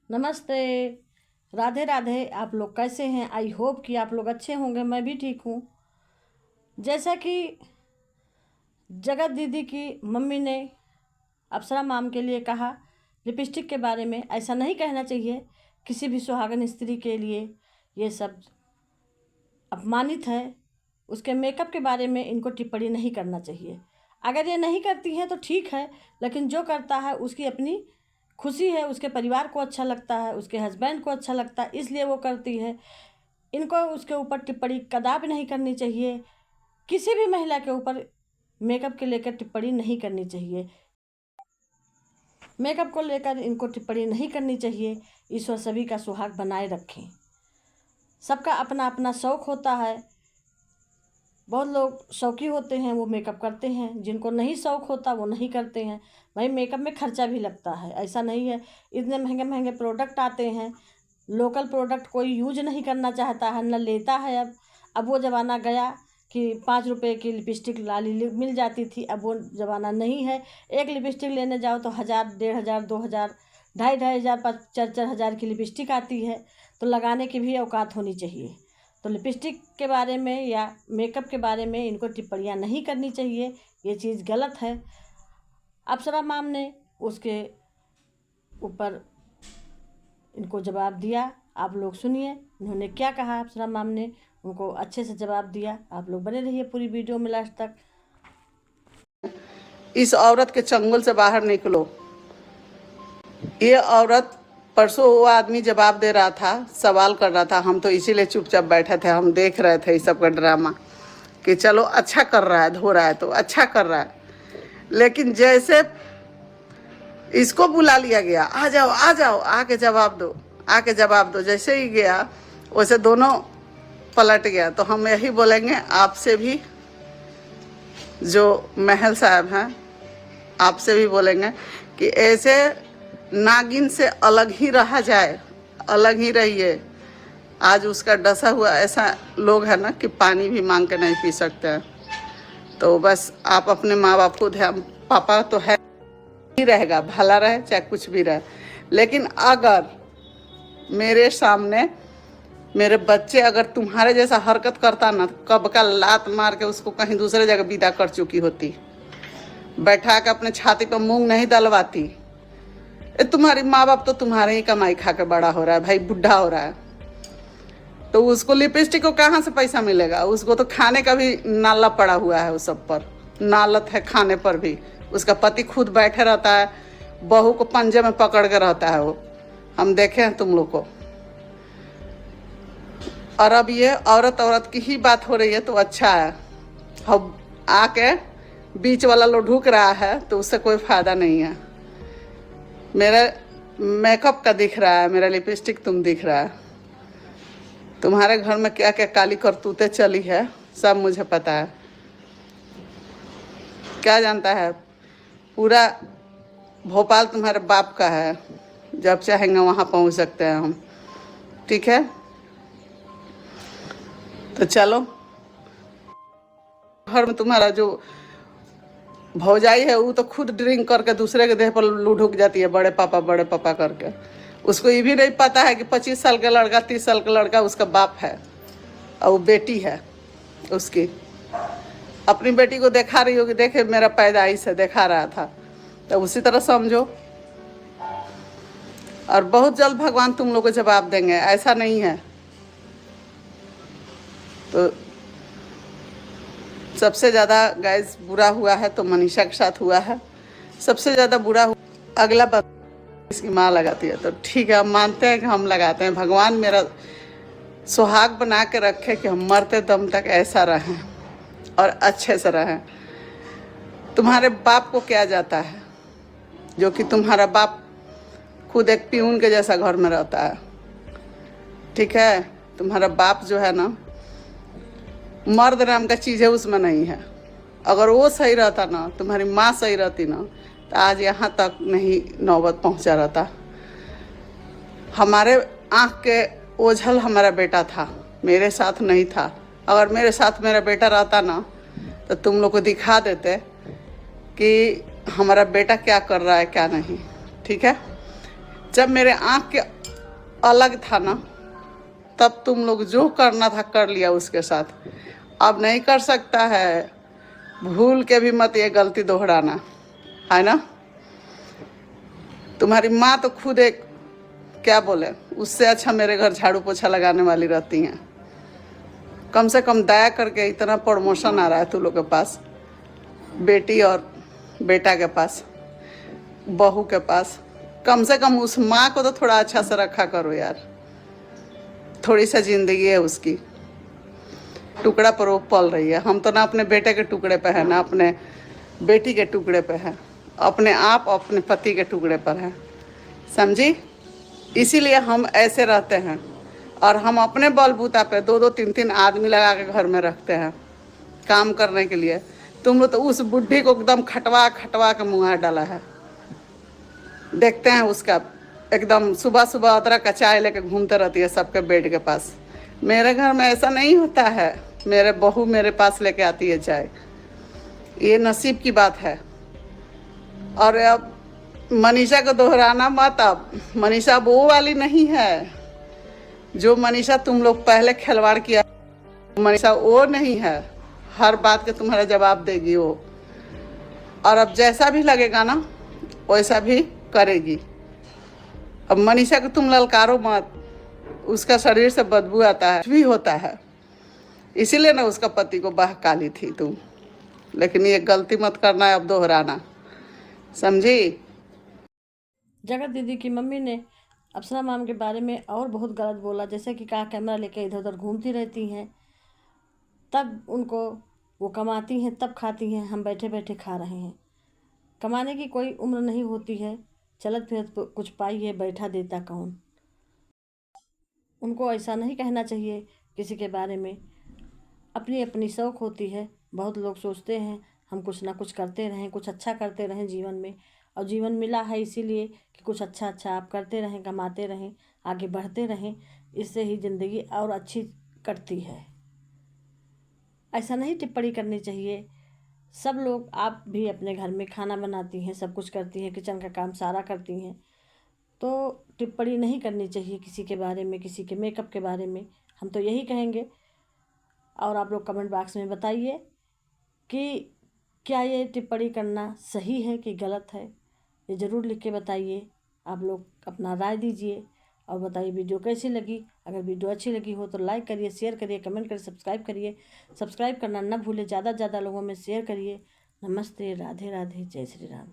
नमस्ते। राधे राधे। आप लोग कैसे हैं? आई होप कि आप लोग अच्छे होंगे। मैं भी ठीक हूँ। जैसा कि जगत दीदी की मम्मी ने अप्सरा माम के लिए कहा लिपस्टिक के बारे में, ऐसा नहीं कहना चाहिए। किसी भी सुहागन स्त्री के लिए ये सब अपमानित है। उसके मेकअप के बारे में इनको टिप्पणी नहीं करना चाहिए। अगर ये नहीं करती हैं तो ठीक है, लेकिन जो करता है उसकी अपनी खुशी है, उसके परिवार को अच्छा लगता है, उसके हस्बैंड को अच्छा लगता है, इसलिए वो करती है। इनको उसके ऊपर टिप्पणी कदापि नहीं करनी चाहिए। किसी भी महिला के ऊपर मेकअप के लेकर टिप्पणी नहीं करनी चाहिए। मेकअप को लेकर इनको टिप्पणी नहीं करनी चाहिए। ईश्वर सभी का सुहाग बनाए रखें। सबका अपना अपना शौक़ होता है। बहुत लोग शौकी होते हैं, वो मेकअप करते हैं। जिनको नहीं शौक़ होता वो नहीं करते हैं। भाई मेकअप में खर्चा भी लगता है, ऐसा नहीं है। इतने महंगे महंगे प्रोडक्ट आते हैं। लोकल प्रोडक्ट कोई यूज नहीं करना चाहता है, न लेता है। अब वो ज़माना गया कि 5 रुपए की लिपस्टिक लाली मिल जाती थी। अब वो ज़माना नहीं है। एक लिपस्टिक लेने जाओ तो 1000, 1500, 2000, 2500, 4-4 हज़ार की लिपस्टिक आती है। तो लगाने की भी औकात होनी चाहिए। तो लिपस्टिक के बारे में या मेकअप के बारे में इनको टिप्पणियाँ नहीं करनी चाहिए। ये चीज़ गलत है। अप्सरा माम ने उसके ऊपर इनको जवाब दिया। आप लोग सुनिए इन्होंने क्या कहा। अप्सरा माम ने उनको अच्छे से जवाब दिया। आप लोग बने रहिए पूरी वीडियो में लास्ट तक। इस औरत के चंगुल से बाहर निकलो। ये औरत परसों वो आदमी जवाब दे रहा था, सवाल कर रहा था। हम तो इसीलिए चुपचाप बैठे थे, हम देख रहे थे इस सब का ड्रामा कि चलो अच्छा कर रहा है, धो रहा है तो अच्छा कर रहा है। लेकिन जैसे इसको बुला लिया गया, आ जाओ आ जाओ, आके जवाब दो, आके जवाब दो, जैसे ही गया वैसे दोनों पलट गया। तो हम यही बोलेंगे आपसे भी, जो महल साहब हैं, आपसे भी बोलेंगे कि ऐसे नागिन से अलग ही रहा जाए, अलग ही रहिए। आज उसका डसा हुआ ऐसा लोग है ना कि पानी भी मांग के नहीं पी सकते हैं। तो बस आप अपने माँ बाप को ध्यान, पापा तो है ही रहेगा, भला रहे चाहे कुछ भी रहे। लेकिन अगर मेरे सामने मेरे बच्चे अगर तुम्हारे जैसा हरकत करता ना, कब का लात मार के उसको कहीं दूसरे जगह विदा कर चुकी होती, बैठा के अपने छाती पर मूंग नहीं दलवाती। तुम्हारी माँ बाप तो तुम्हारे ही कमाई खा के बड़ा हो रहा है भाई, बुढ़ा हो रहा है। तो उसको लिपस्टिक को कहाँ से पैसा मिलेगा? उसको तो खाने का भी नाला पड़ा हुआ है, उस सब पर नालत है, खाने पर भी। उसका पति खुद बैठे रहता है, बहू को पंजे में पकड़ के रहता है वो। हम देखे हैं तुम लोग को। और अब ये औरत औरत की ही बात हो रही है तो अच्छा है। अब आके बीच वाला लोग ढूक रहा है तो उससे कोई फायदा नहीं है। मेरा मेकअप का दिख रहा है, मेरा लिपस्टिक तुम दिख रहा है। तुम्हारे घर में क्या क्या काली करतूतें चली है सब मुझे पता है। क्या जानता है, पूरा भोपाल तुम्हारे बाप का है। जब चाहेंगे वहाँ पहुँच सकते हैं हम, ठीक है? तो चलो, घर में तुम्हारा जो भौजाई है वो तो खुद ड्रिंक करके दूसरे के देह पर लुढ़क जाती है, बड़े पापा करके। उसको ये भी नहीं पता है कि 25 साल का लड़का, 30 साल का लड़का उसका बाप है और वो बेटी है उसकी। अपनी बेटी को दिखा रही होगी, देखे मेरा पैदाइश है, दिखा रहा था। तो उसी तरह समझो। और बहुत जल्द भगवान तुम लोग को जवाब देंगे, ऐसा नहीं है। तो सबसे ज़्यादा गाइस बुरा हुआ है तो मनीषा के साथ हुआ है। सबसे ज़्यादा बुरा हुआ, अगला बात इसकी माँ लगाती है तो ठीक है, हम मानते हैं कि हम लगाते हैं। भगवान मेरा सुहाग बना के रखे कि हम मरते दम तक ऐसा रहें और अच्छे से रहें। तुम्हारे बाप को क्या जाता है, जो कि तुम्हारा बाप खुद एक पियून के जैसा घर में रहता है, ठीक है? तुम्हारा बाप जो है ना, मर्द नाम का चीज़ है उसमें नहीं है। अगर वो सही रहता ना, तुम्हारी माँ सही रहती ना, तो आज यहाँ तक नहीं नौबत पहुँचा रहता। हमारे आँख के ओझल हमारा बेटा था, मेरे साथ नहीं था। अगर मेरे साथ मेरा बेटा रहता ना तो तुम लोग को दिखा देते कि हमारा बेटा क्या कर रहा है क्या नहीं, ठीक है? जब मेरे आँख के अलग था ना, तब तुम लोग जो करना था कर लिया उसके साथ। अब नहीं कर सकता है, भूल के भी मत ये गलती दोहराना, है ना। तुम्हारी माँ तो खुद एक, क्या बोले, उससे अच्छा मेरे घर झाड़ू पोछा लगाने वाली रहती हैं। कम से कम दया करके, इतना प्रमोशन आ रहा है तू लोग के पास, बेटी और बेटा के पास, बहू के पास, कम से कम उस माँ को तो थोड़ा अच्छा से रखा करो यार। थोड़ी सा जिंदगी है उसकी, टुकड़ा पर वो पल रही है। हम तो ना अपने बेटे के टुकड़े पे है, ना अपने बेटी के टुकड़े पे है, अपने आप अपने पति के टुकड़े पर है, समझी। इसीलिए हम ऐसे रहते हैं, और हम अपने बलबूता पे 2-2 3-3 आदमी लगा के घर में रखते हैं काम करने के लिए। तुम लोग तो उस बुढ़ी को एकदम खटवा खटवा के मुँह डाला है। देखते हैं उसका, एकदम सुबह सुबह अदरक का चाय लेके घूमते रहती है सबके बेड के पास। मेरे घर में ऐसा नहीं होता है, मेरे बहू मेरे पास लेके आती है चाय, ये नसीब की बात है। और अब मनीषा को दोहराना मत, अब मनीषा वो वाली नहीं है जो मनीषा तुम लोग पहले खिलवाड़ किया। मनीषा वो नहीं है, हर बात के तुम्हारा जवाब देगी वो, और अब जैसा भी लगेगा ना वैसा भी करेगी। अब मनीषा को तुम ललकारो मत, उसका शरीर से बदबू आता है, भी होता है, इसीलिए ना उसका पति को बहकाली थी तुम। लेकिन ये गलती मत करना है अब दोहराना, समझी। जगत दीदी की मम्मी ने अप्सरा मैम के बारे में और बहुत गलत बोला, जैसे कि कहा कैमरा लेके इधर उधर घूमती रहती हैं, तब उनको वो कमाती हैं तब खाती हैं, हम बैठे बैठे खा रहे हैं। कमाने की कोई उम्र नहीं होती है, चलत फिरत कुछ पाइए, बैठा देता कौन। उनको ऐसा नहीं कहना चाहिए किसी के बारे में, अपनी अपनी शौक़ होती है। बहुत लोग सोचते हैं हम कुछ ना कुछ करते रहें, कुछ अच्छा करते रहें जीवन में, और जीवन मिला है इसीलिए कि कुछ अच्छा अच्छा आप करते रहें, कमाते रहें, आगे बढ़ते रहें, इससे ही ज़िंदगी और अच्छी कटती है। ऐसा नहीं टिप्पणी करनी चाहिए। सब लोग, आप भी अपने घर में खाना बनाती हैं, सब कुछ करती हैं, किचन का काम सारा करती हैं, तो टिप्पणी नहीं करनी चाहिए किसी के बारे में, किसी के मेकअप के बारे में। हम तो यही कहेंगे, और आप लोग कमेंट बॉक्स में बताइए कि क्या ये टिप्पणी करना सही है कि गलत है, ये ज़रूर लिख के बताइए। आप लोग अपना राय दीजिए और बताइए वीडियो कैसी लगी। अगर वीडियो अच्छी लगी हो तो लाइक करिए, शेयर करिए, कमेंट करिए, सब्सक्राइब करिए। सब्सक्राइब करना न भूले, ज़्यादा से ज़्यादा लोगों में शेयर करिए। नमस्ते, राधे राधे, जय श्री राम।